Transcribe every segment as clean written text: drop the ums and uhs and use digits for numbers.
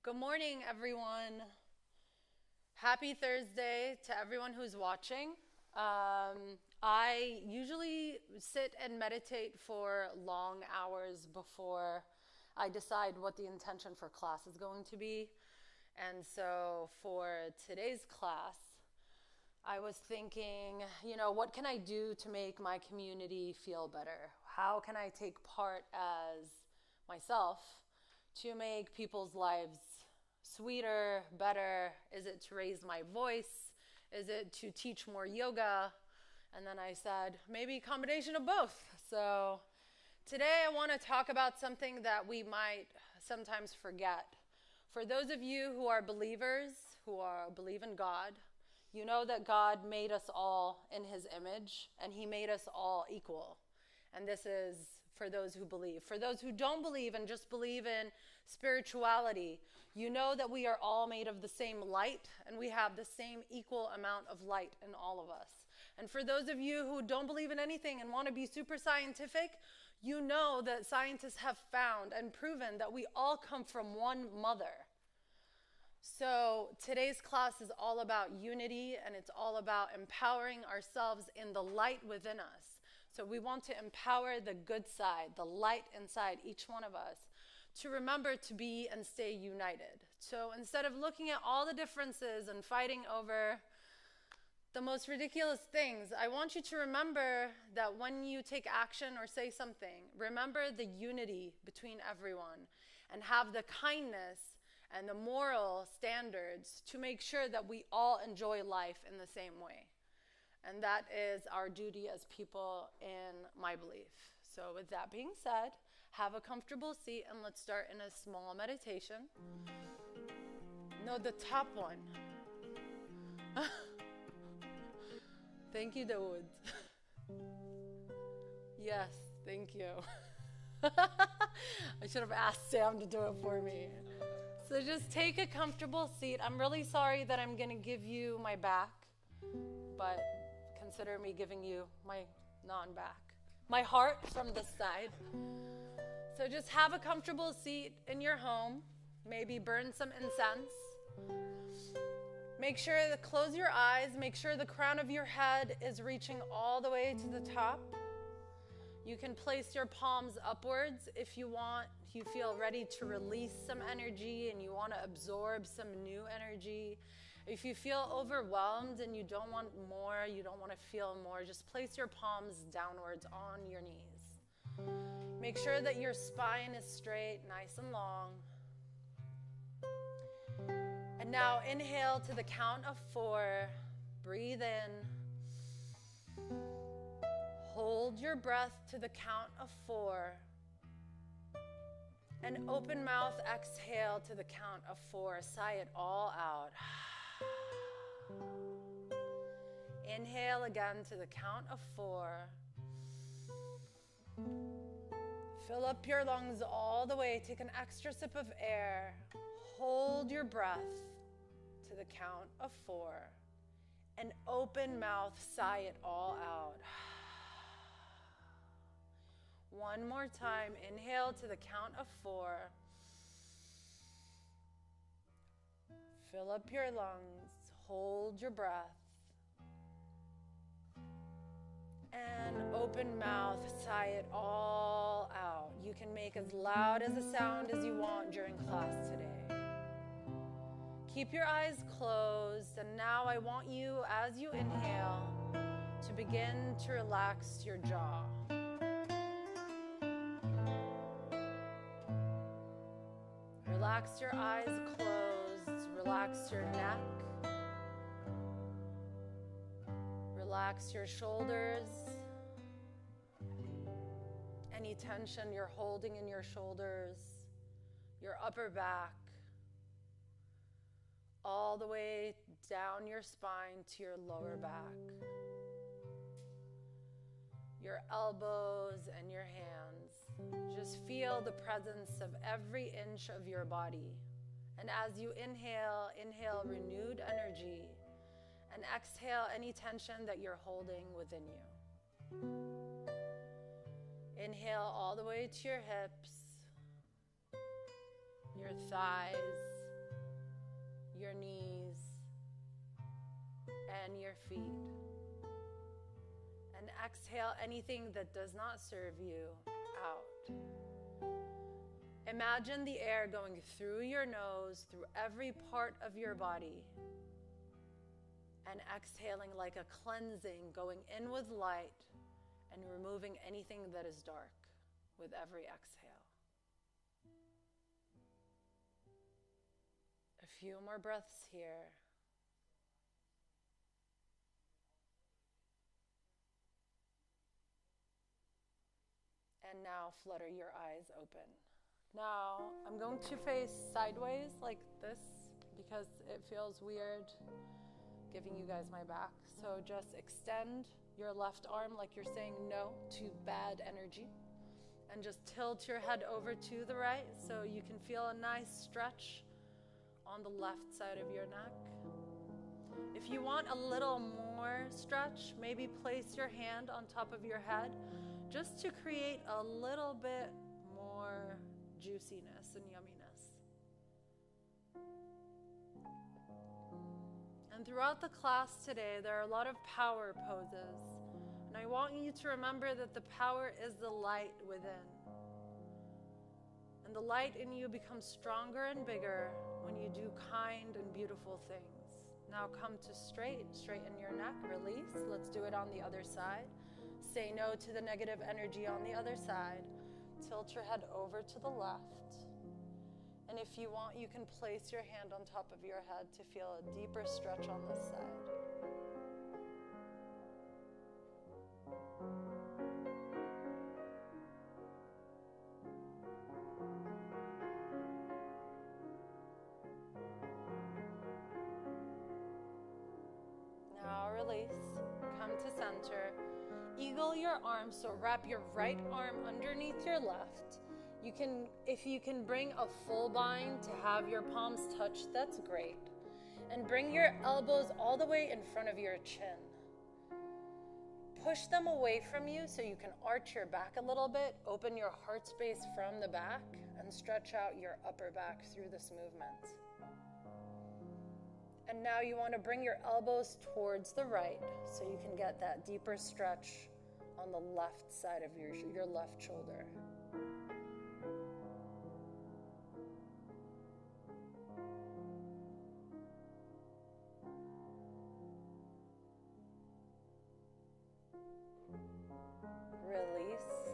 Good morning, everyone. Happy Thursday to everyone who's watching. I usually sit and meditate for long hours before I decide what the intention for class is going to be. And so for today's class, I was thinking, what can I do to make my community feel better? How can I take part as myself to make people's lives sweeter, better? Is it to raise my voice? Is it to teach more yoga? And then I said, maybe a combination of both. So today I want to talk about something that we might sometimes forget. For those of you who are believers, believe in God, you know that God made us all in his image, and he made us all equal. And this is for those who believe. For those who don't believe and just believe in spirituality, you know that we are all made of the same light, and we have the same equal amount of light in all of us. And for those of you who don't believe in anything and want to be super scientific, you know that scientists have found and proven that we all come from one mother. So today's class is all about unity, and it's all about empowering ourselves in the light within us. So we want to empower the good side, the light inside each one of us, to remember to be and stay united. So instead of looking at all the differences and fighting over the most ridiculous things, I want you to remember that when you take action or say something, remember the unity between everyone and have the kindness and the moral standards to make sure that we all enjoy life in the same way. And that is our duty as people in my belief. So with that being said, have a comfortable seat and let's start in a small meditation. No, the top one. Thank you, Dawood. Yes, thank you. I should have asked Sam to do it for me. So just take a comfortable seat. I'm really sorry that I'm going to give you my back, but consider me giving you my non-back, my heart from this side. So just have a comfortable seat in your home. Maybe burn some incense. Make sure to close your eyes. Make sure the crown of your head is reaching all the way to the top. You can place your palms upwards if you want. You feel ready to release some energy and you want to absorb some new energy. If you feel overwhelmed and you don't want more, you don't want to feel more, just place your palms downwards on your knees. Make sure that your spine is straight, nice and long. And now inhale to the count of 4. Breathe in. Hold your breath to the count of 4. And open mouth exhale to the count of 4. Sigh it all out. Inhale again to the count of 4. Fill up your lungs all the way. Take an extra sip of air. Hold your breath to the count of 4. And open mouth, sigh it all out. One more time. Inhale to the count of 4. Fill up your lungs. Hold your breath. And open mouth, sigh it all out. You can make as loud as a sound as you want during class today. Keep your eyes closed, and now I want you, as you inhale, to begin to relax your jaw. Relax your eyes closed. Relax your neck. Relax your shoulders. Any tension you're holding in your shoulders, your upper back, all the way down your spine to your lower back, your elbows and your hands. Just feel the presence of every inch of your body. And as you inhale, inhale renewed energy, and exhale any tension that you're holding within you. Inhale all the way to your hips, your thighs, your knees, and your feet. And exhale anything that does not serve you out. Imagine the air going through your nose, through every part of your body, and exhaling like a cleansing, going in with light and removing anything that is dark with every exhale. A few more breaths here. And now flutter your eyes open. Now I'm going to face sideways like this because it feels weird giving you guys my back. So just extend your left arm like you're saying no to bad energy. And just tilt your head over to the right so you can feel a nice stretch on the left side of your neck. If you want a little more stretch, maybe place your hand on top of your head just to create a little bit more juiciness and yumminess. And throughout the class today, there are a lot of power poses. And I want you to remember that the power is the light within. And the light in you becomes stronger and bigger when you do kind and beautiful things. Now come to straighten your neck, release. Let's do it on the other side. Say no to the negative energy on the other side. Tilt your head over to the left. And if you want, you can place your hand on top of your head to feel a deeper stretch on this side. Now release. Come to center. Eagle your arms, so wrap your right arm underneath your left. You can, if you can bring a full bind to have your palms touch, that's great. And bring your elbows all the way in front of your chin. Push them away from you so you can arch your back a little bit, open your heart space from the back, and stretch out your upper back through this movement. And now you want to bring your elbows towards the right so you can get that deeper stretch on the left side of your left shoulder. Release.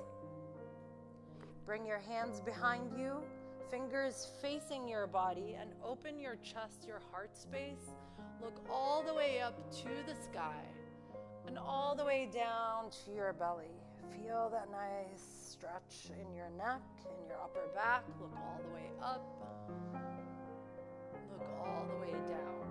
Bring your hands behind you, fingers facing your body, and open your chest, your heart space. Look all the way up to the sky and all the way down to your belly. Feel that nice stretch in your neck, in your upper back. Look all the way up. Look all the way down.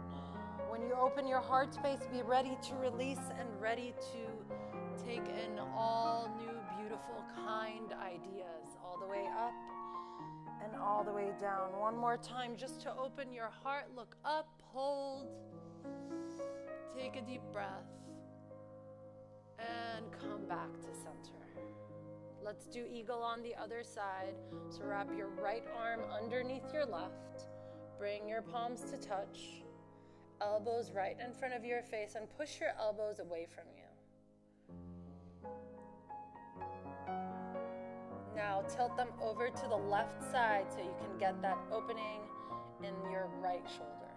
When you open your heart space, be ready to release and ready to take in all new, beautiful, kind ideas all the way up and all the way down. One more time, just to open your heart, look up, hold, take a deep breath, and come back to center. Let's do eagle on the other side. So wrap your right arm underneath your left, bring your palms to touch, elbows right in front of your face, and push your elbows away from you. Now tilt them over to the left side so you can get that opening in your right shoulder.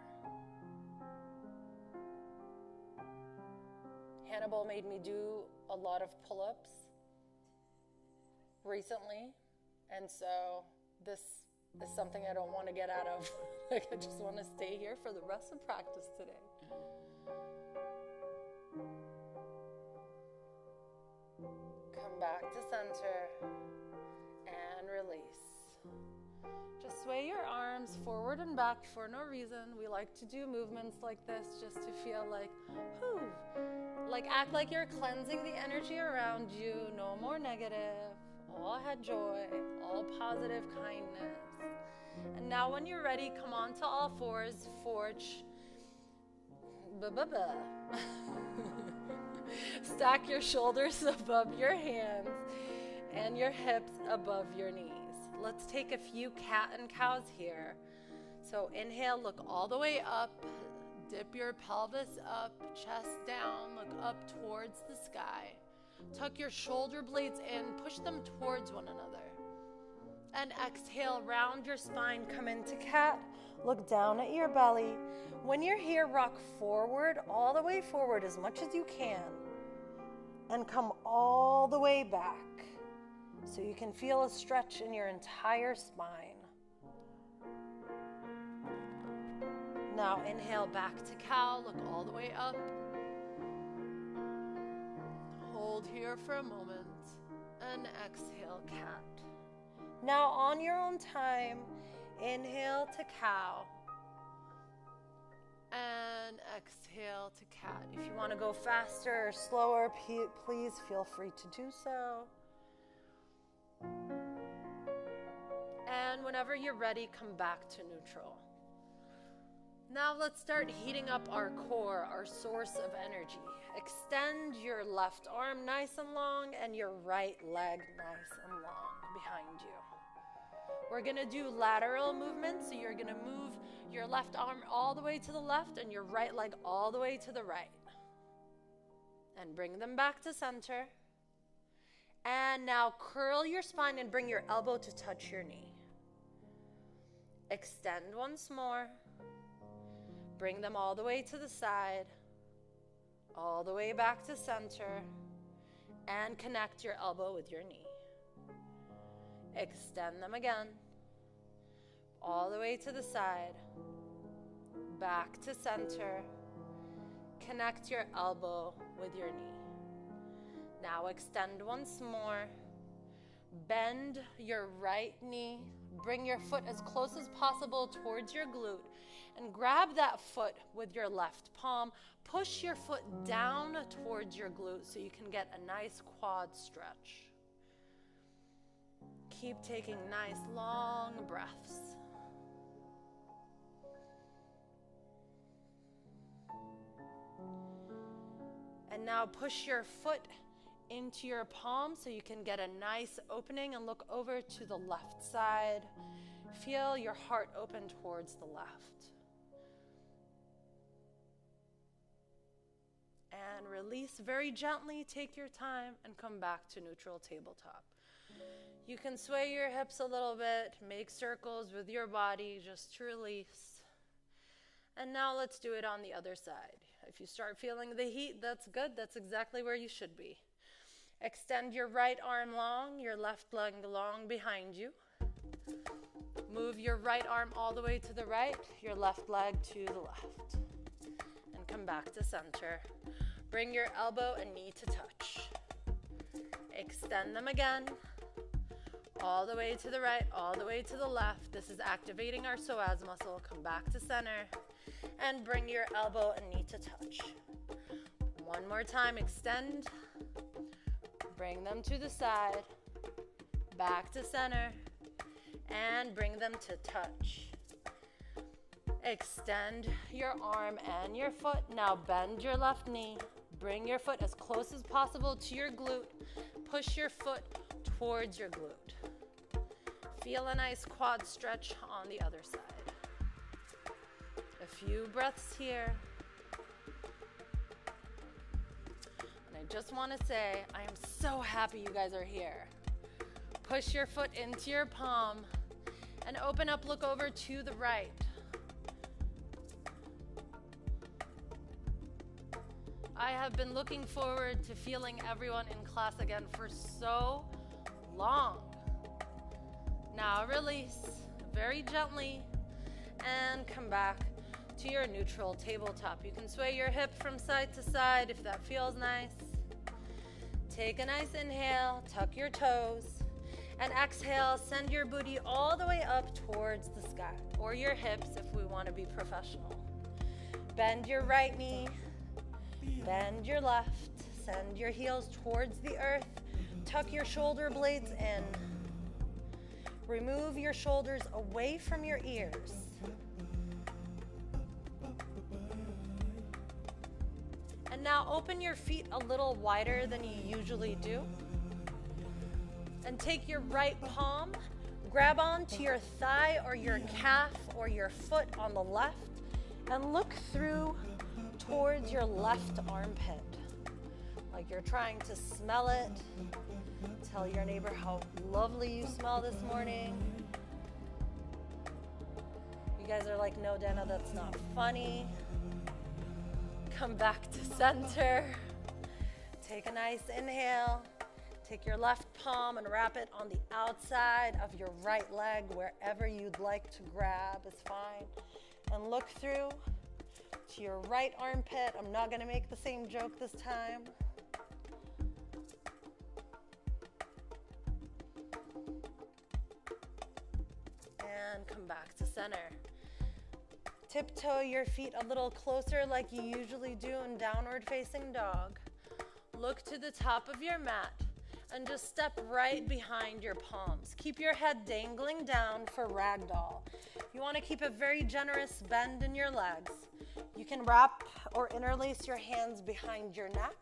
Hannibal made me do a lot of pull-ups recently, and so this is something I don't want to get out of. Like, I just want to stay here for the rest of practice today. Come back to center. And release. Just sway your arms forward and back for no reason. We like to do movements like this just to feel like, whew, like act like you're cleansing the energy around you. No more negative. All had joy. All positive kindness. And now when you're ready, come on to all fours. Forge. Stack your shoulders above your hands and your hips above your knees. Let's take a few cat and cows here. So inhale, look all the way up, dip your pelvis up, chest down, look up towards the sky. Tuck your shoulder blades in, push them towards one another. And exhale, round your spine, come into cat, look down at your belly. When you're here, rock forward, all the way forward as much as you can. And come all the way back so you can feel a stretch in your entire spine. Now inhale back to cow, look all the way up. Hold here for a moment and exhale cat. Now on your own time, inhale to cow and exhale to cat. If you want to go faster or slower, please feel free to do so. And whenever you're ready, come back to neutral. Now let's start heating up our core, our source of energy. Extend your left arm nice and long and your right leg nice and long behind you. We're going to do lateral movements, so you're going to move your left arm all the way to the left and your right leg all the way to the right. And bring them back to center. And now curl your spine and bring your elbow to touch your knee. Extend once more. Bring them all the way to the side, all the way back to center, and connect your elbow with your knee. Extend them again, all the way to the side, back to center, connect your elbow with your knee. Now extend once more, bend your right knee, bring your foot as close as possible towards your glute, and grab that foot with your left palm. Push your foot down towards your glute so you can get a nice quad stretch. Keep taking nice long breaths. And now push your foot into your palm so you can get a nice opening and look over to the left side. Feel your heart open towards the left. And release very gently, take your time, and come back to neutral tabletop. You can sway your hips a little bit, make circles with your body just to release. And now let's do it on the other side. If you start feeling the heat, that's good. That's exactly where you should be. Extend your right arm long, your left leg long behind you. Move your right arm all the way to the right, your left leg to the left. And come back to center. Bring your elbow and knee to touch. Extend them again, all the way to the right, all the way to the left. This is activating our psoas muscle. Come back to center and bring your elbow and knee to touch. One more time, extend. Bring them to the side, back to center, and bring them to touch. Extend your arm and your foot. Now bend your left knee. Bring your foot as close as possible to your glute. Push your foot towards your glute. Feel a nice quad stretch on the other side. A few breaths here. And I just want to say, I am so happy you guys are here. Push your foot into your palm and open up, look over to the right. I have been looking forward to feeling everyone in class again for so long. Now release very gently and come back to your neutral tabletop. You can sway your hip from side to side if that feels nice. Take a nice inhale, tuck your toes, and exhale, send your booty all the way up towards the sky, or your hips if we want to be professional. Bend your right knee, bend your left, send your heels towards the earth, tuck your shoulder blades in. Remove your shoulders away from your ears. And now open your feet a little wider than you usually do. And take your right palm, grab onto your thigh or your calf or your foot on the left and look through towards your left armpit. Like you're trying to smell it. Tell your neighbor how lovely you smell this morning. You guys are like, no, Dana, that's not funny. Come back to center. Take a nice inhale. Take your left palm and wrap it on the outside of your right leg. Wherever you'd like to grab is fine. And look through to your right armpit. I'm not going to make the same joke this time. And come back to center. Tiptoe your feet a little closer like you usually do in downward facing dog. Look to the top of your mat and just step right behind your palms. Keep your head dangling down for ragdoll. You want to keep a very generous bend in your legs. You can wrap or interlace your hands behind your neck,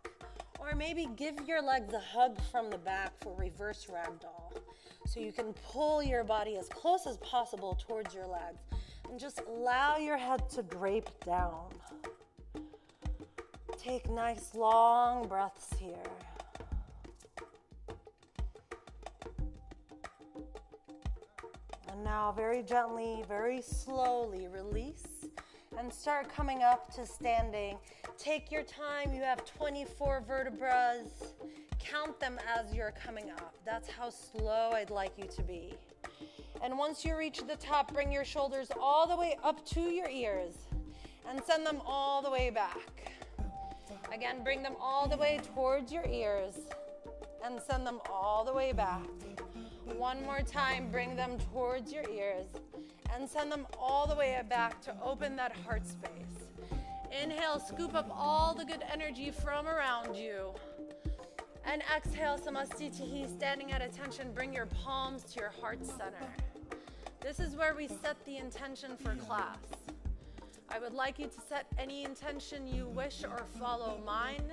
or maybe give your legs a hug from the back for reverse ragdoll. So you can pull your body as close as possible towards your legs and just allow your head to drape down. Take nice long breaths here. And now very gently, very slowly release and start coming up to standing. Take your time. You have 24 vertebrae. Count them as you're coming up. That's how slow I'd like you to be. And once you reach the top, bring your shoulders all the way up to your ears and send them all the way back. Again, bring them all the way towards your ears and send them all the way back. One more time, bring them towards your ears and send them all the way back to open that heart space. Inhale, scoop up all the good energy from around you. And exhale, Samastitihi, standing at attention, bring your palms to your heart center. This is where we set the intention for class. I would like you to set any intention you wish or follow mine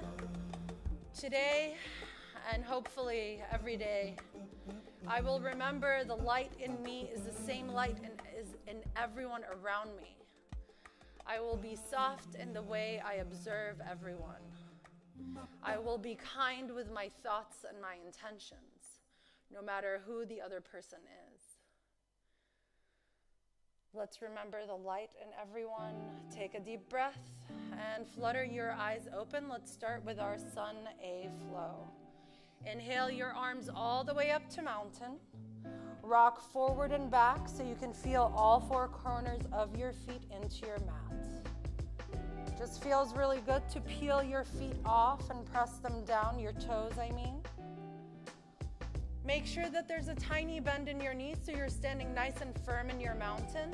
today and hopefully every day. I will remember the light in me is the same light is in everyone around me. I will be soft in the way I observe everyone. I will be kind with my thoughts and my intentions, no matter who the other person is. Let's remember the light in everyone. Take a deep breath and flutter your eyes open. Let's start with our Sun A flow. Inhale your arms all the way up to mountain. Rock forward and back so you can feel all four corners of your feet into your mat. Just feels really good to peel your feet off and press them down, your toes, I mean. Make sure that there's a tiny bend in your knees so you're standing nice and firm in your mountain.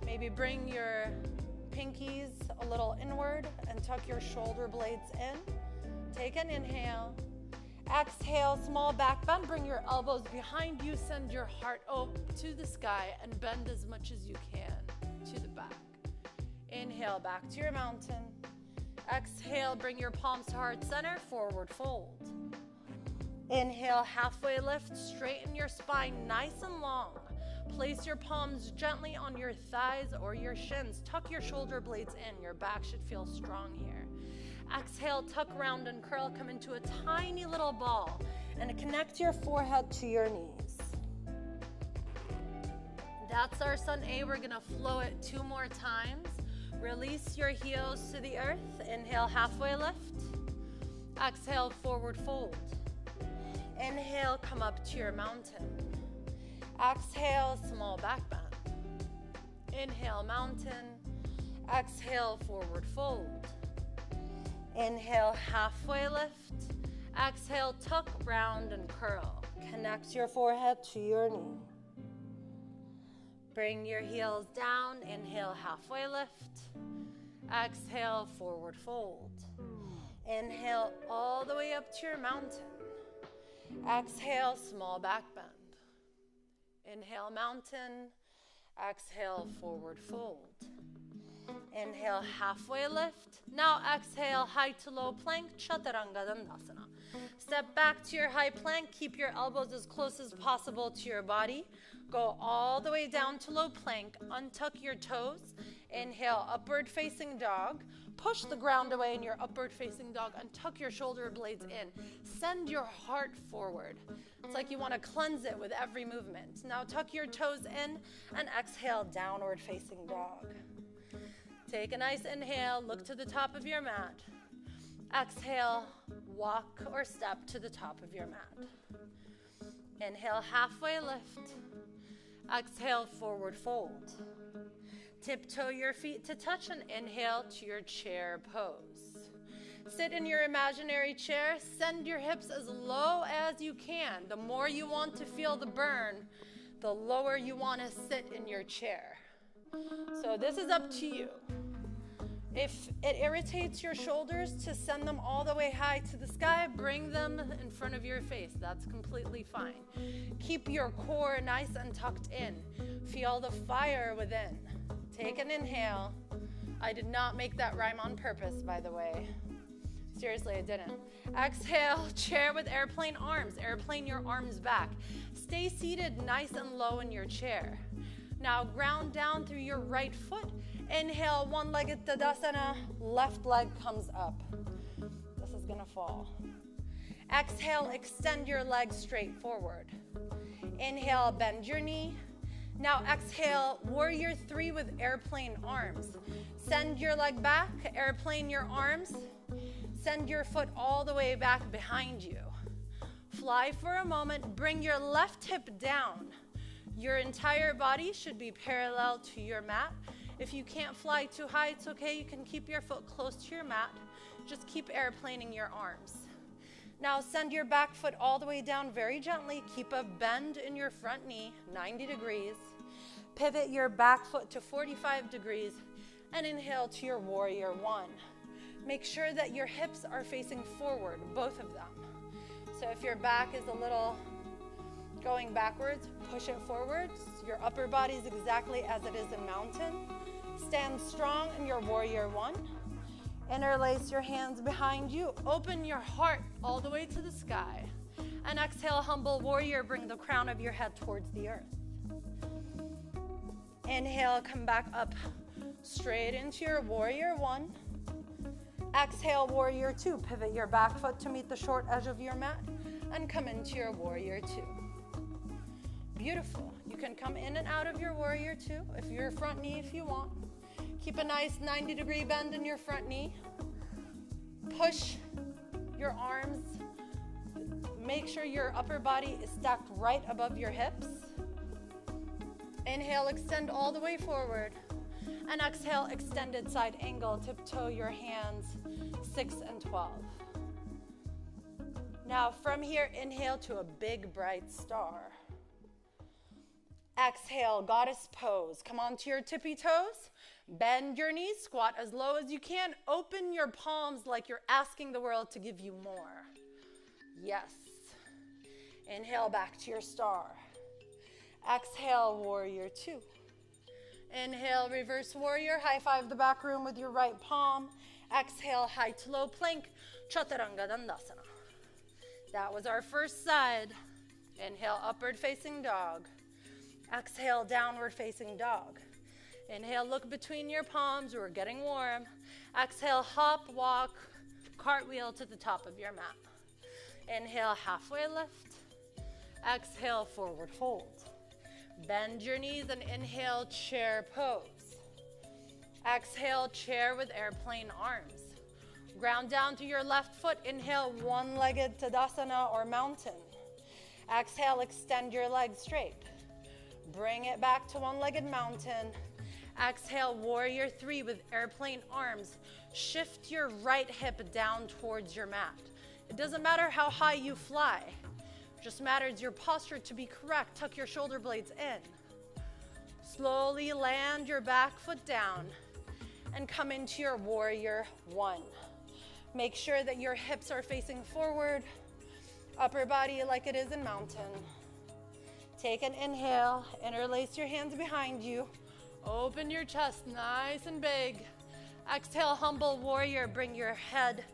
Maybe bring your pinkies a little inward and tuck your shoulder blades in. Take an inhale. Exhale, small back bend. Bring your elbows behind you. Send your heart up to the sky and bend as much as you can to the back. Inhale, back to your mountain. Exhale, bring your palms to heart center, forward fold. Inhale, halfway lift, straighten your spine nice and long. Place your palms gently on your thighs or your shins. Tuck your shoulder blades in. Your back should feel strong here. Exhale, tuck round and curl. Come into a tiny little ball and connect your forehead to your knees. That's our Sun A. We're gonna flow it 2 more times. Release your heels to the earth. Inhale, halfway lift. Exhale, forward fold. Inhale, come up to your mountain. Exhale, small back bend. Inhale, mountain. Exhale, forward fold. Inhale, halfway lift. Exhale, tuck, round, and curl. Connect your forehead to your knee. Bring your heels down. Inhale, halfway lift. Exhale, forward fold. Inhale, all the way up to your mountain. Exhale, small back bend. Inhale, mountain. Exhale, forward fold. Inhale, halfway lift. Now exhale, high to low plank, Chaturanga Dandasana. Step back to your high plank. Keep your elbows as close as possible to your body. Go all the way down to low plank. Untuck your toes. Inhale, upward facing dog. Push the ground away in your upward facing dog and tuck your shoulder blades in. Send your heart forward. It's like you want to cleanse it with every movement. Now tuck your toes in and exhale, downward facing dog. Take a nice inhale, look to the top of your mat. Exhale, walk or step to the top of your mat. Inhale, halfway lift. Exhale, forward fold. Tiptoe your feet to touch and inhale to your chair pose. Sit in your imaginary chair. Send your hips as low as you can. The more you want to feel the burn, the lower you want to sit in your chair. So this is up to you. If it irritates your shoulders to send them all the way high to the sky, bring them in front of your face. That's completely fine. Keep your core nice and tucked in. Feel the fire within. Take an inhale. I did not make that rhyme on purpose, by the way. Seriously, I didn't. Exhale, chair with airplane arms. Airplane your arms back. Stay seated nice and low in your chair. Now ground down through your right foot. Inhale, one-legged Tadasana. Left leg comes up. This is gonna fall. Exhale, extend your legs straight forward. Inhale, bend your knee. Now exhale, warrior three with airplane arms. Send your leg back, airplane your arms. Send your foot all the way back behind you. Fly for a moment, bring your left hip down. Your entire body should be parallel to your mat. If you can't fly too high, it's okay. You can keep your foot close to your mat. Just keep airplaning your arms. Now send your back foot all the way down very gently. Keep a bend in your front knee, 90 degrees. Pivot your back foot to 45 degrees and inhale to your warrior one. Make sure that your hips are facing forward, both of them. So if your back is a little going backwards, push it forwards. Your upper body is exactly as it is in mountain. Stand strong in your warrior one. Interlace your hands behind you. Open your heart all the way to the sky. And exhale, humble warrior. Bring the crown of your head towards the earth. Inhale, come back up straight into your warrior one. Exhale, warrior two. Pivot your back foot to meet the short edge of your mat and come into your warrior two. Beautiful. You can come in and out of your warrior two if your front knee if you want. Keep a nice 90-degree bend in your front knee. Push your arms. Make sure your upper body is stacked right above your hips. Inhale, extend all the way forward. And exhale, extended side angle. Tiptoe your hands 6 and 12. Now from here, inhale to a big bright star. Exhale, goddess pose. Come onto your tippy toes. Bend your knees, squat as low as you can. Open your palms like you're asking the world to give you more. Yes. Inhale back to your star. Exhale, warrior two. Inhale, reverse warrior. High five the back room with your right palm. Exhale, high to low plank. Chaturanga Dandasana. That was our first side. Inhale, upward facing dog. Exhale, downward facing dog. Inhale, look between your palms. We're getting warm. Exhale, hop, walk, cartwheel to the top of your mat. Inhale, halfway lift. Exhale, forward fold. Bend your knees and inhale, chair pose. Exhale, chair with airplane arms. Ground down to your left foot. Inhale, one-legged Tadasana or mountain. Exhale, extend your legs straight. Bring it back to one-legged mountain. Exhale, warrior three with airplane arms. Shift your right hip down towards your mat. It doesn't matter how high you fly. It just matters your posture to be correct. Tuck your shoulder blades in. Slowly land your back foot down and come into your warrior one. Make sure that your hips are facing forward. Upper body like it is in mountain. Take an inhale, interlace your hands behind you. Open your chest nice and big. Exhale, humble warrior, bring your head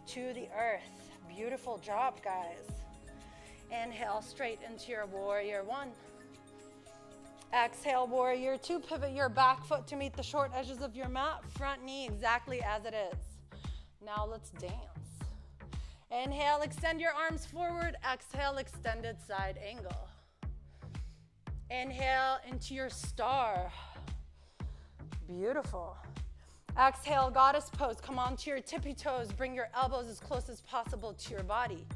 to the earth. Beautiful job, guys. Inhale straight into your warrior one. Exhale, warrior two. Pivot your back foot to meet the short edges of your mat. Front knee exactly as it is. Now let's dance. Inhale, extend your arms forward. Exhale, extended side angle. Inhale into your star. Beautiful. Exhale, goddess pose. Come onto your tippy toes. Bring your elbows as close as possible to your body.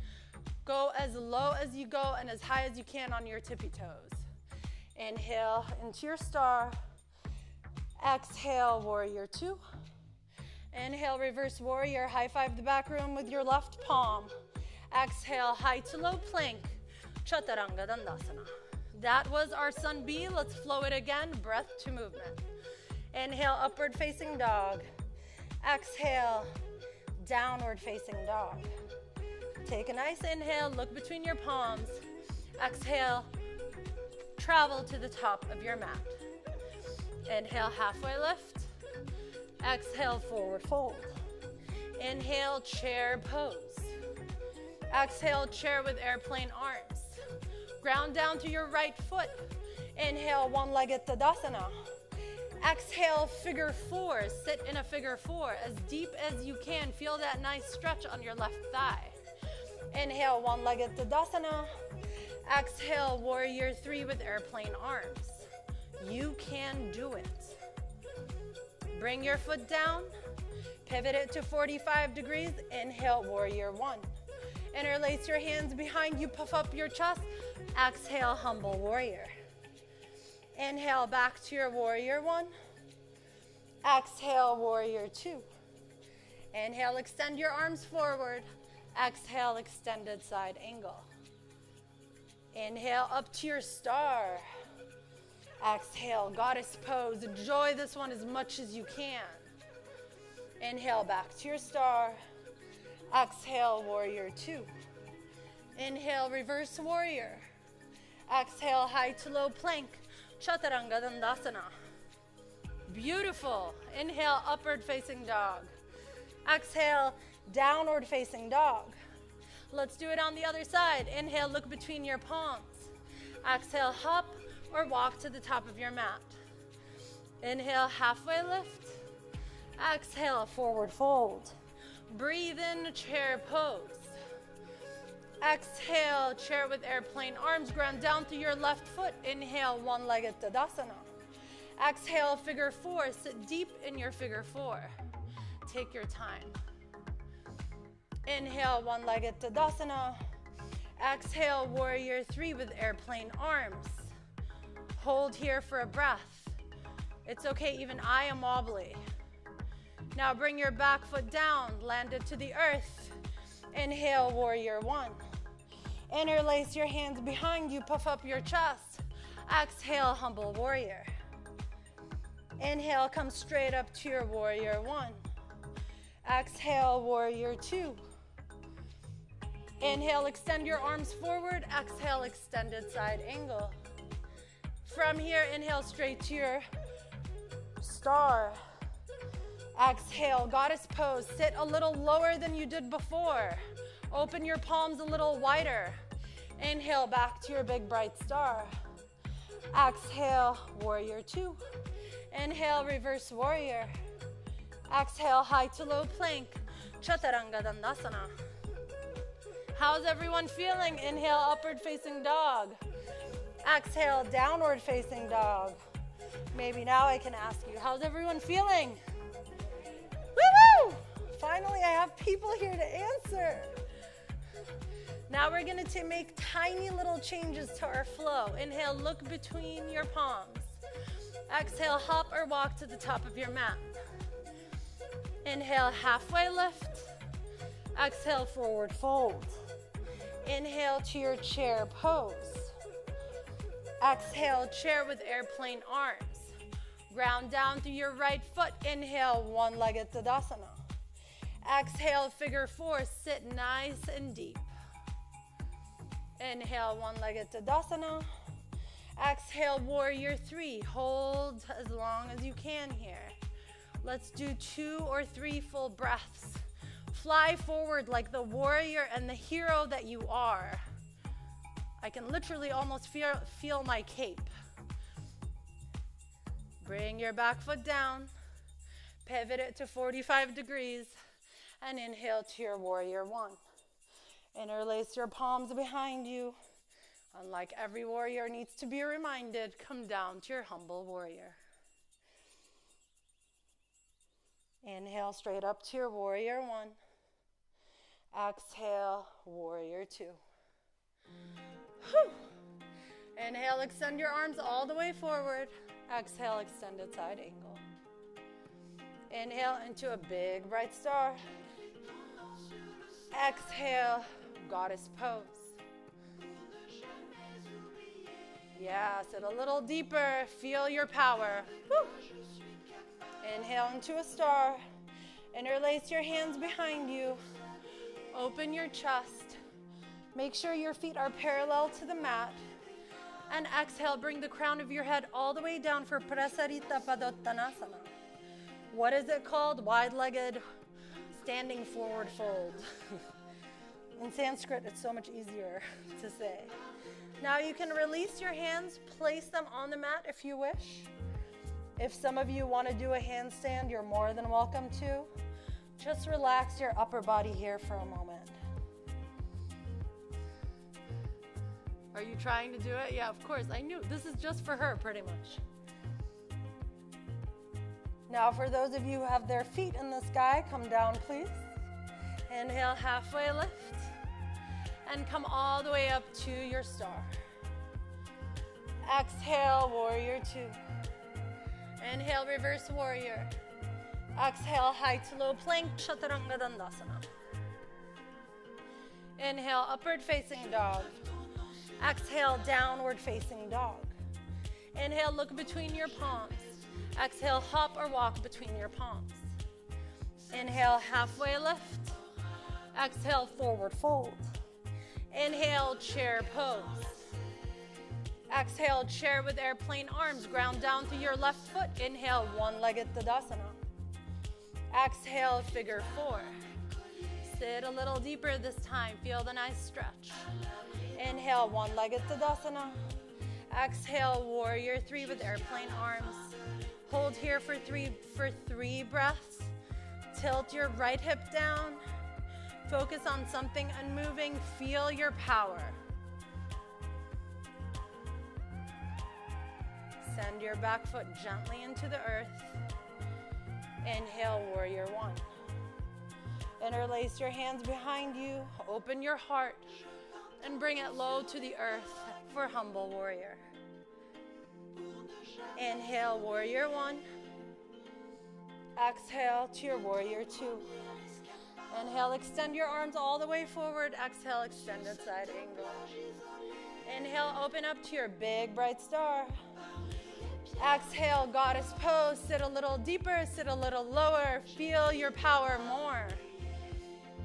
Go as low as you go and as high as you can on your tippy toes. Inhale into your star. Exhale, warrior two. Inhale, reverse warrior. High five the back room with your left palm. Exhale, high to low plank. Chaturanga Dandasana. That was our sun B. Let's flow it again. Breath to movement. Inhale, upward facing dog. Exhale, downward facing dog. Take a nice inhale, look between your palms. Exhale, travel to the top of your mat. Inhale, halfway lift. Exhale, forward fold. Inhale, chair pose. Exhale, chair with airplane arms. Ground down to your right foot. Inhale, one-legged Tadasana. Exhale, figure four. Sit in a figure four as deep as you can. Feel that nice stretch on your left thigh. Inhale, one-legged Tadasana. Exhale, warrior three with airplane arms. You can do it. Bring your foot down. Pivot it to 45 degrees. Inhale, warrior one. Interlace your hands behind you. Puff up your chest. Exhale, humble warrior. Inhale, back to your warrior one. Exhale, warrior two. Inhale, extend your arms forward. Exhale, extended side angle. Inhale, up to your star. Exhale, goddess pose. Enjoy this one as much as you can. Inhale, back to your star. Exhale, warrior two. Inhale, reverse warrior. Exhale, high to low plank. Chaturanga Dandasana. Beautiful. Inhale, upward facing dog. Exhale, downward facing dog. Let's do it on the other side. Inhale, look between your palms. Exhale, hop or walk to the top of your mat. Inhale, halfway lift. Exhale, forward fold. Breathe in, chair pose. Exhale, chair with airplane arms. Ground down through your left foot. Inhale, one-legged Tadasana. Exhale, figure four. Sit deep in your figure four. Take your time. Inhale, one-legged Tadasana. Exhale, warrior three with airplane arms. Hold here for a breath. It's okay, even I am wobbly. Now bring your back foot down, land it to the earth. Inhale, warrior one. Interlace your hands behind you, puff up your chest. Exhale, humble warrior. Inhale, come straight up to your warrior one. Exhale, warrior two. Inhale, extend your arms forward. Exhale, extended side angle. From here, inhale straight to your star. Exhale, goddess pose. Sit a little lower than you did before. Open your palms a little wider. Inhale, back to your big bright star. Exhale, warrior two. Inhale, reverse warrior. Exhale, high to low plank. Chaturanga Dandasana. How's everyone feeling? Inhale, upward facing dog. Exhale, downward facing dog. Maybe now I can ask you, how's everyone feeling? Woo-woo! Finally, I have people here to answer. Now we're going to make tiny little changes to our flow. Inhale, look between your palms. Exhale, hop or walk to the top of your mat. Inhale, halfway lift. Exhale, forward fold. Inhale to your chair pose. Exhale, chair with airplane arms. Ground down through your right foot. Inhale, one-legged Tadasana. Exhale, figure four. Sit nice and deep. Inhale, one-legged Tadasana. Exhale, warrior three. Hold as long as you can here. Let's do 2 or 3 full breaths. Fly forward like the warrior and the hero that you are. I can literally almost feel my cape. Bring your back foot down. Pivot it to 45 degrees. And inhale to your warrior one. Interlace your palms behind you. Unlike every warrior needs to be reminded, come down to your humble warrior. Inhale straight up to your warrior one. Exhale, warrior two. Whew. Inhale, extend your arms all the way forward. Exhale, extended side angle. Inhale into a big bright star. Exhale, goddess pose. Yeah, sit a little deeper. Feel your power. Woo. Inhale into a star. Interlace your hands behind you. Open your chest. Make sure your feet are parallel to the mat. And exhale, bring the crown of your head all the way down for Prasarita Padottanasana. What is it called? Wide-legged standing forward fold. In Sanskrit, it's so much easier to say. Now you can release your hands, place them on the mat if you wish. If some of you want to do a handstand, you're more than welcome to. Just relax your upper body here for a moment. Are you trying to do it? Yeah, of course. I knew. This is just for her, pretty much. Now, for those of you who have their feet in the sky, come down, please. Inhale, halfway lift. And come all the way up to your star. Exhale, warrior two. Inhale, reverse warrior. Exhale, high to low plank, Chaturanga Dandasana. Inhale, upward facing dog. Exhale, downward facing dog. Inhale, look between your palms. Exhale, hop or walk between your palms. Inhale, halfway lift. Exhale, forward fold. Inhale, chair pose. Exhale, chair with airplane arms. Ground down to your left foot. Inhale, one-legged Tadasana. Exhale, figure four. Sit a little deeper this time. Feel the nice stretch. Inhale, one-legged Tadasana. Exhale, warrior three with airplane arms. Hold here for three breaths. Tilt your right hip down. Focus on something unmoving. Feel your power. Send your back foot gently into the earth. Inhale, warrior one. Interlace your hands behind you. Open your heart and bring it low to the earth for humble warrior. Inhale, warrior one. Exhale to your warrior two. Inhale, extend your arms all the way forward. Exhale, extended side angle. Inhale, open up to your big bright star. Exhale, goddess pose. Sit a little deeper, sit a little lower. Feel your power more.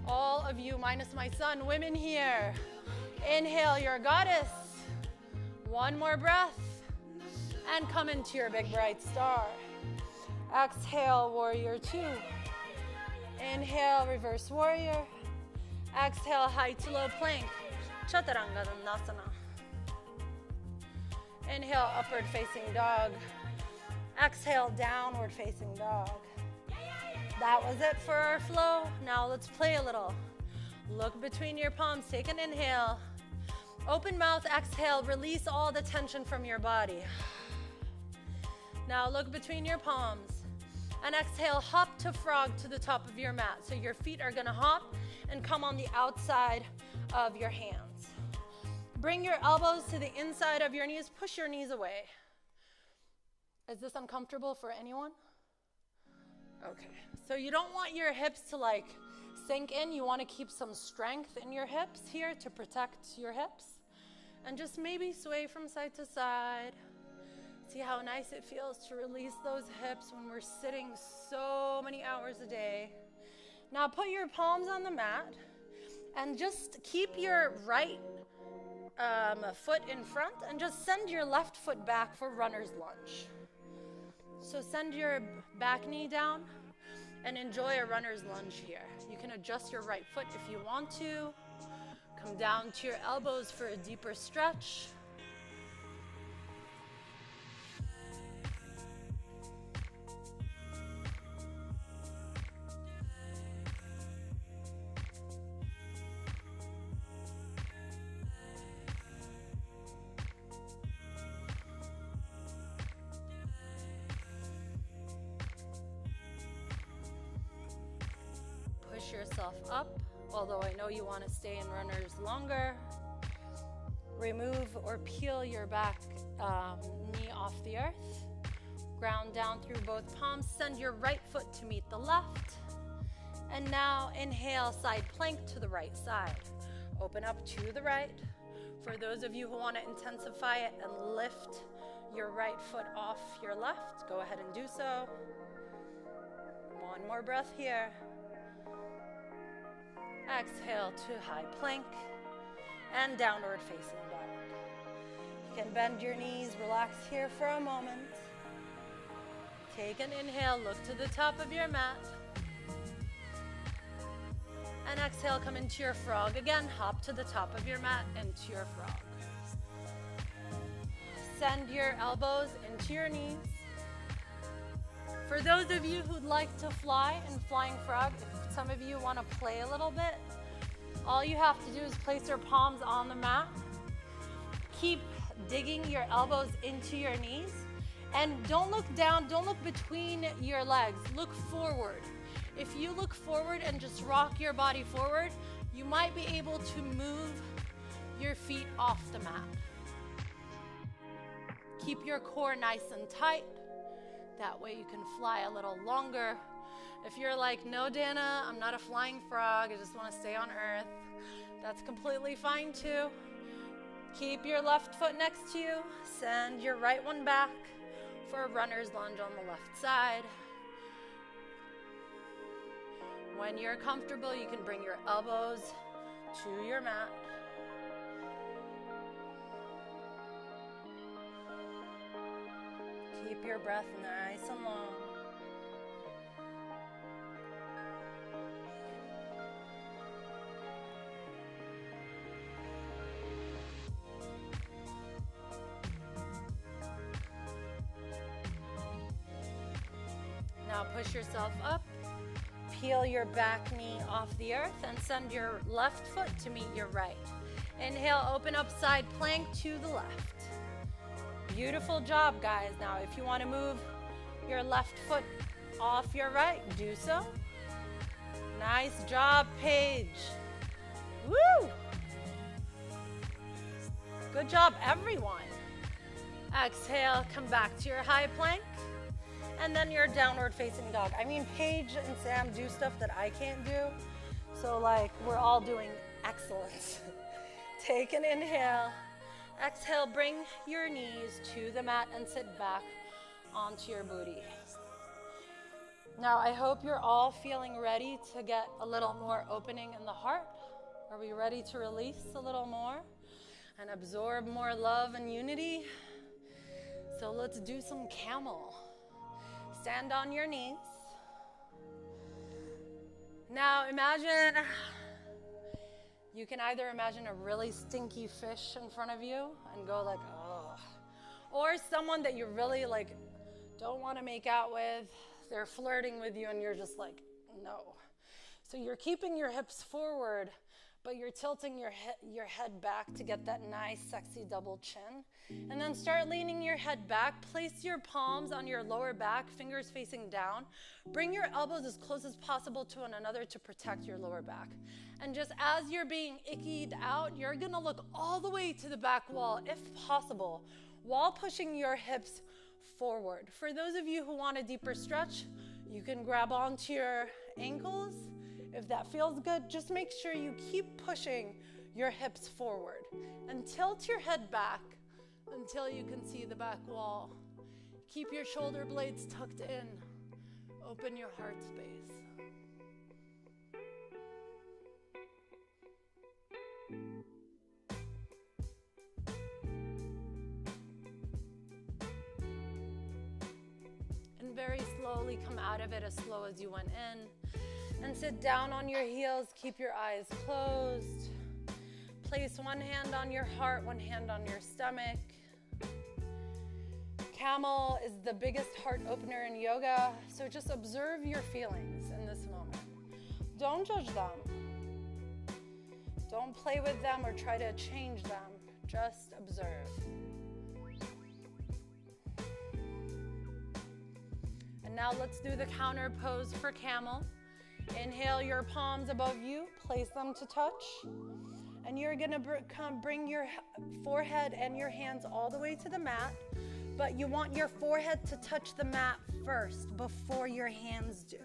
All of you, minus my son, women here. Inhale, your goddess. One more breath. And come into your big bright star. Exhale, warrior two. Inhale, reverse warrior. Exhale, high to low plank, Chaturanga Dandasana. Inhale, upward facing dog. Exhale, downward facing dog. That was it for our flow. Now let's play a little. Look between your palms, take an inhale. Open mouth, exhale, release all the tension from your body. Now look between your palms. And exhale, hop to frog to the top of your mat. So your feet are gonna hop and come on the outside of your hands. Bring your elbows to the inside of your knees. Push your knees away. Is this uncomfortable for anyone? Okay. So you don't want your hips to like sink in. You want to keep some strength in your hips here to protect your hips. And just maybe sway from side to side. See how nice it feels to release those hips when we're sitting so many hours a day. Now put your palms on the mat and just keep your right foot in front and just send your left foot back for runner's lunge. So send your back knee down and enjoy a runner's lunge here. You can adjust your right foot if you want to. Come down to your elbows for a deeper stretch. push yourself up, although I know you want to stay in runners longer. Remove or peel your back knee off the earth. Ground down through both palms. Send your right foot to meet the left. And now inhale, side plank to the right side. Open up to the right. For those of you who want to intensify it and lift your right foot off your left, go ahead and do so. One more breath here. Exhale to high plank and downward facing dog. You can bend your knees, relax here for a moment. Take an inhale, look to the top of your mat. And exhale, come into your frog. Again, hop to the top of your mat into your frog. Send your elbows into your knees. For those of you who'd like to fly in flying frog, if some of you want to play a little bit, all you have to do is place your palms on the mat. Keep digging your elbows into your knees. And don't look down, don't look between your legs. Look forward. If you look forward and just rock your body forward, you might be able to move your feet off the mat. Keep your core nice and tight. That way you can fly a little longer. If you're like, no, Dana, I'm not a flying frog, I just want to stay on earth, that's completely fine too. Keep your left foot next to you. Send your right one back for a runner's lunge on the left side. When you're comfortable, you can bring your elbows to your mat. Keep your breath nice and long. Now push yourself up. Peel your back knee off the earth and send your left foot to meet your right. Inhale, open up side plank to the left. Beautiful job, guys. Now, if you want to move your left foot off your right, do so. Nice job, Paige. Woo! Good job, everyone. Exhale, come back to your high plank. And then your downward facing dog. I mean, Paige and Sam do stuff that I can't do. So like, we're all doing excellent. Take an inhale. Exhale, bring your knees to the mat and sit back onto your booty. Now, I hope you're all feeling ready to get a little more opening in the heart. Are we ready to release a little more and absorb more love and unity? So let's do some camel. Stand on your knees. Now imagine, you can either imagine a really stinky fish in front of you and go like, oh. Or someone that you really like don't want to make out with. They're flirting with you and you're just like, no. So you're keeping your hips forward, but you're tilting your head back to get that nice, sexy double chin. And then start leaning your head back. Place your palms on your lower back, fingers facing down. Bring your elbows as close as possible to one another to protect your lower back. And just as you're being ickied out, you're gonna look all the way to the back wall, if possible, while pushing your hips forward. For those of you who want a deeper stretch, you can grab onto your ankles. If that feels good, just make sure you keep pushing your hips forward and tilt your head back until you can see the back wall. Keep your shoulder blades tucked in. Open your heart space. And very slowly come out of it as slow as you went in. And sit down on your heels, keep your eyes closed. Place one hand on your heart, one hand on your stomach. Camel is the biggest heart opener in yoga, so just observe your feelings in this moment. Don't judge them. Don't play with them or try to change them. Just observe. And now let's do the counter pose for camel. Inhale your palms above you, place them to touch. And you're gonna bring your forehead and your hands all the way to the mat, but you want your forehead to touch the mat first before your hands do.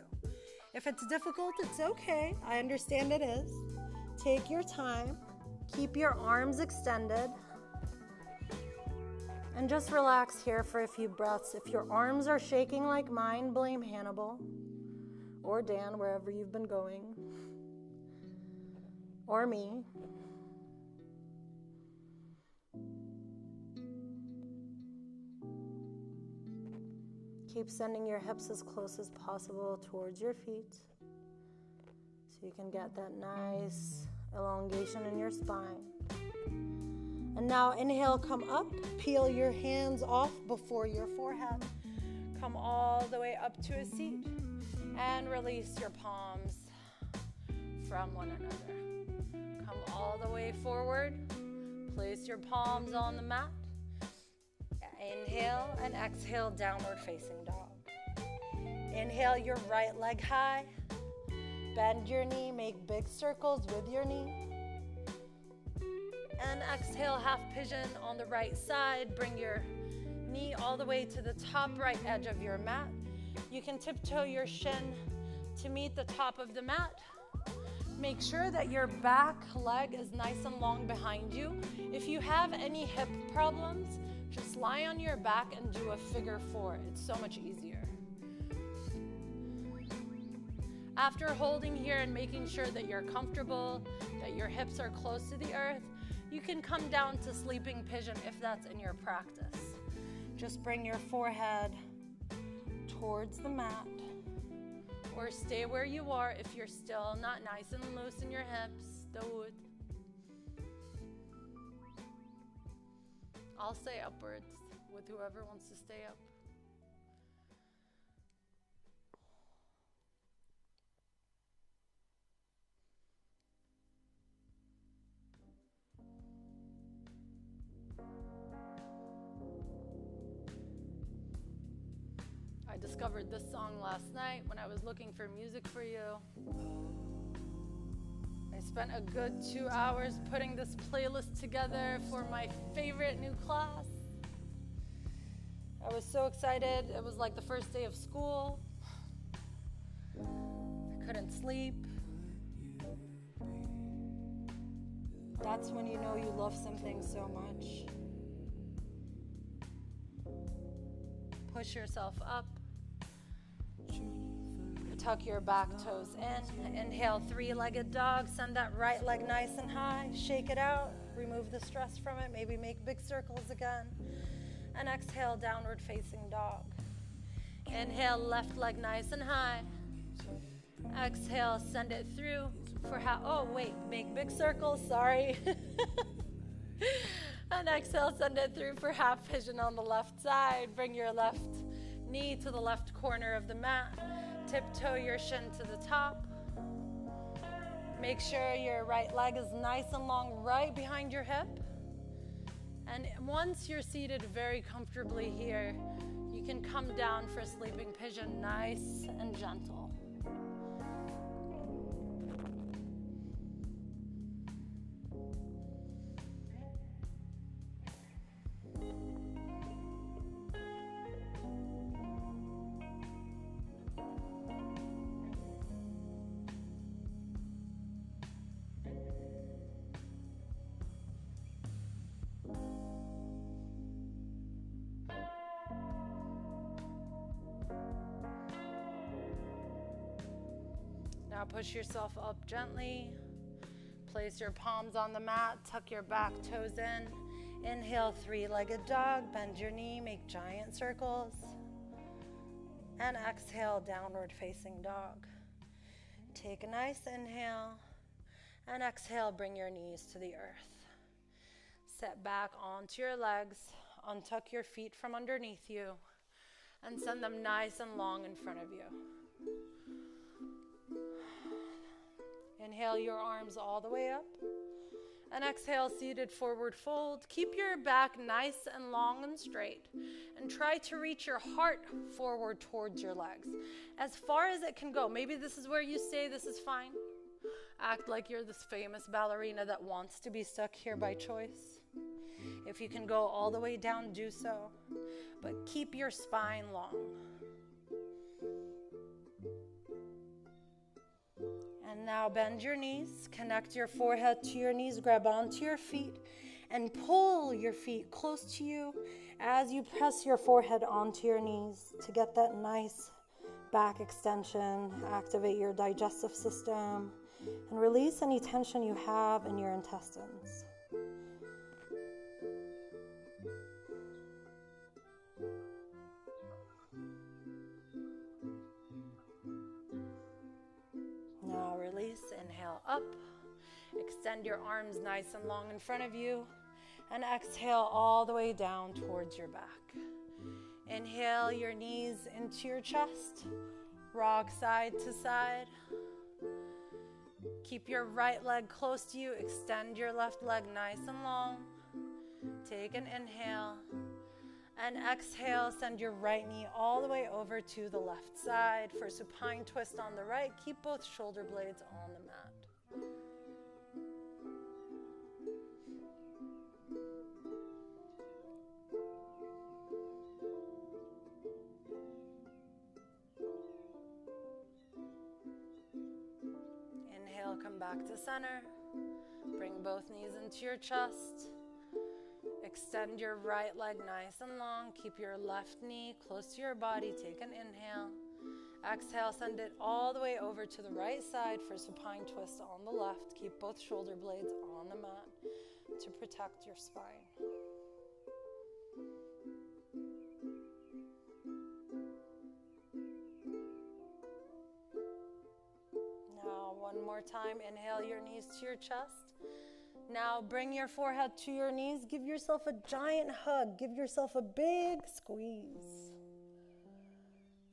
If it's difficult, it's okay. I understand it is. Take your time. Keep your arms extended. And just relax here for a few breaths. If your arms are shaking like mine, blame Hannibal or Dan, wherever you've been going, or me. Keep sending your hips as close as possible towards your feet so you can get that nice elongation in your spine. And now inhale, come up, peel your hands off before your forehead. Come all the way up to a seat and release your palms from one another. Come all the way forward, place your palms on the mat. Inhale and exhale, downward facing dog. Inhale your right leg high. Bend your knee, make big circles with your knee. And exhale, half pigeon on the right side. Bring your knee all the way to the top right edge of your mat. You can tiptoe your shin to meet the top of the mat. Make sure that your back leg is nice and long behind you. If you have any hip problems, just lie on your back and do a figure four. It's so much easier. After holding here and making sure that you're comfortable, that your hips are close to the earth, you can come down to sleeping pigeon if that's in your practice. Just bring your forehead towards the mat, or stay where you are if you're still not nice and loose in your hips. Dawood. I'll say upwards with whoever wants to stay up. I discovered this song last night when I was looking for music for you. I spent a good 2 hours putting this playlist together for my favorite new class. I was so excited. It was like the first day of school. I couldn't sleep. That's when you know you love something so much. Push yourself up. Tuck your back toes in. Inhale, three-legged dog. Send that right leg nice and high. Shake it out. Remove the stress from it. Maybe make big circles again. And exhale, downward facing dog. Inhale, left leg nice and high. Exhale, send it through for make big circles, sorry. And exhale, send it through for half pigeon on the left side. Bring your left knee to the left corner of the mat. Tiptoe your shin to the top. Make sure your right leg is nice and long right behind your hip. And once you're seated very comfortably here, you can come down for sleeping pigeon, nice and gentle. Now push yourself up gently. Place your palms on the mat. Tuck your back toes in. Inhale, three-legged dog. Bend your knee. Make giant circles. And exhale, downward facing dog. Take a nice inhale. And exhale, bring your knees to the earth. Set back onto your legs. Untuck your feet from underneath you. And send them nice and long in front of you. Inhale your arms all the way up And exhale, seated forward fold. Keep your back nice and long and straight. And try to reach your heart forward towards your legs. As far as it can go. Maybe this is where you stay. This is fine. Act like you're this famous ballerina that wants to be stuck here by choice. If you can go all the way down, do so. But keep your spine long. And now bend your knees, connect your forehead to your knees, grab onto your feet, and pull your feet close to you as you press your forehead onto your knees to get that nice back extension, activate your digestive system, and release any tension you have in your intestines. Now release, inhale up, extend your arms nice and long in front of you, and exhale all the way down towards your back. Inhale your knees into your chest, rock side to side. Keep your right leg close to you, extend your left leg nice and long. Take an inhale, and exhale, send your right knee all the way over to the left side for supine twist on the right. Keep both shoulder blades on the mat. Inhale, come back to center. Bring both knees into your chest. Extend your right leg nice and long. Keep your left knee close to your body. Take an inhale. Exhale, send it all the way over to the right side for supine twist on the left. Keep both shoulder blades on the mat to protect your spine. Now, one more time. Inhale your knees to your chest. Now bring your forehead to your knees. Give yourself a giant hug. Give yourself a big squeeze.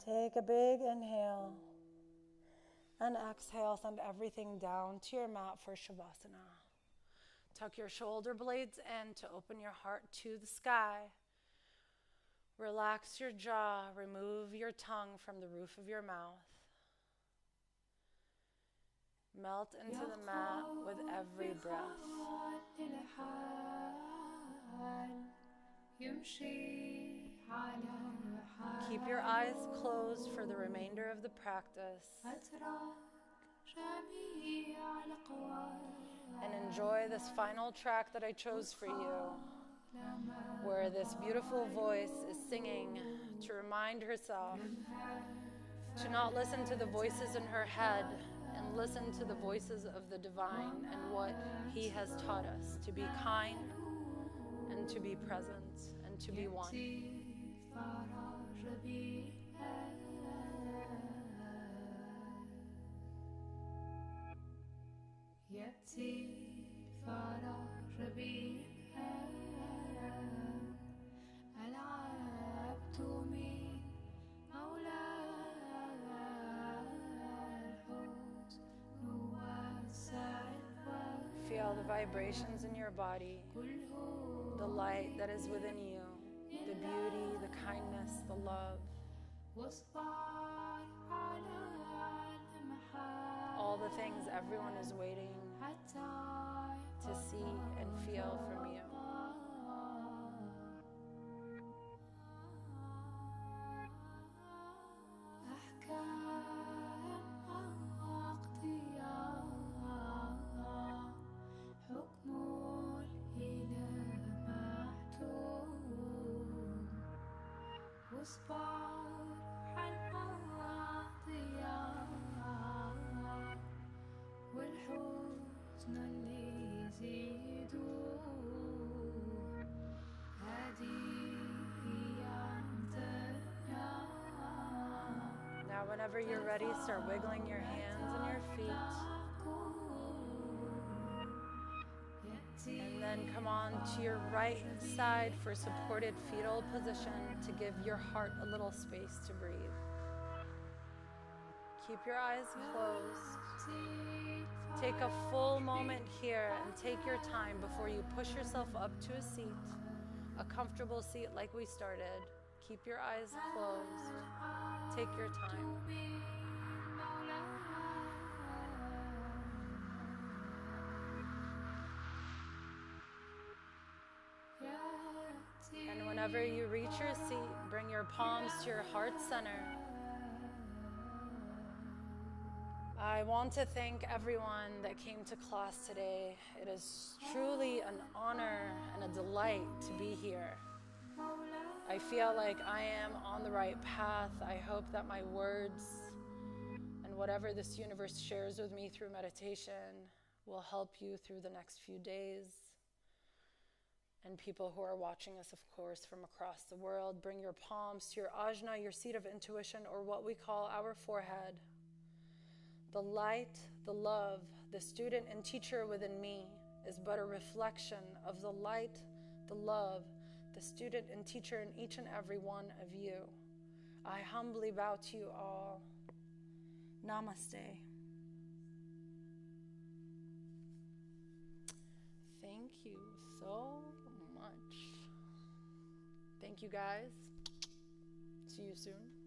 Take a big inhale. And exhale, send everything down to your mat for Shavasana. Tuck your shoulder blades in to open your heart to the sky. Relax your jaw. Remove your tongue from the roof of your mouth. Melt into the mat with every breath. Keep your eyes closed for the remainder of the practice. And enjoy this final track that I chose for you, where this beautiful voice is singing to remind herself to not listen to the voices in her head, and listen to the voices of the divine and what he has taught us to be kind and to be present and to be one. Feel the vibrations in your body, the light that is within you, the beauty, the kindness, the love. All the things everyone is waiting to see and feel from you. Now, whenever you're ready, start wiggling your hands and your feet. And then come on to your right side for supported fetal position to give your heart a little space to breathe. Keep your eyes closed. Take a full moment here and take your time before you push yourself up to a seat, a comfortable seat like we started. Keep your eyes closed. Take your time. And whenever you reach your seat, bring your palms to your heart center. I want to thank everyone that came to class today. It is truly an honor and a delight to be here. I feel like I am on the right path. I hope that my words and whatever this universe shares with me through meditation will help you through the next few days. And people who are watching us, of course, from across the world, bring your palms to your ajna, your seat of intuition, or what we call our forehead. The light, the love, the student and teacher within me is but a reflection of the light, the love, the student and teacher in each and every one of you. I humbly bow to you all. Namaste. Thank you so much. Thank you guys. See you soon.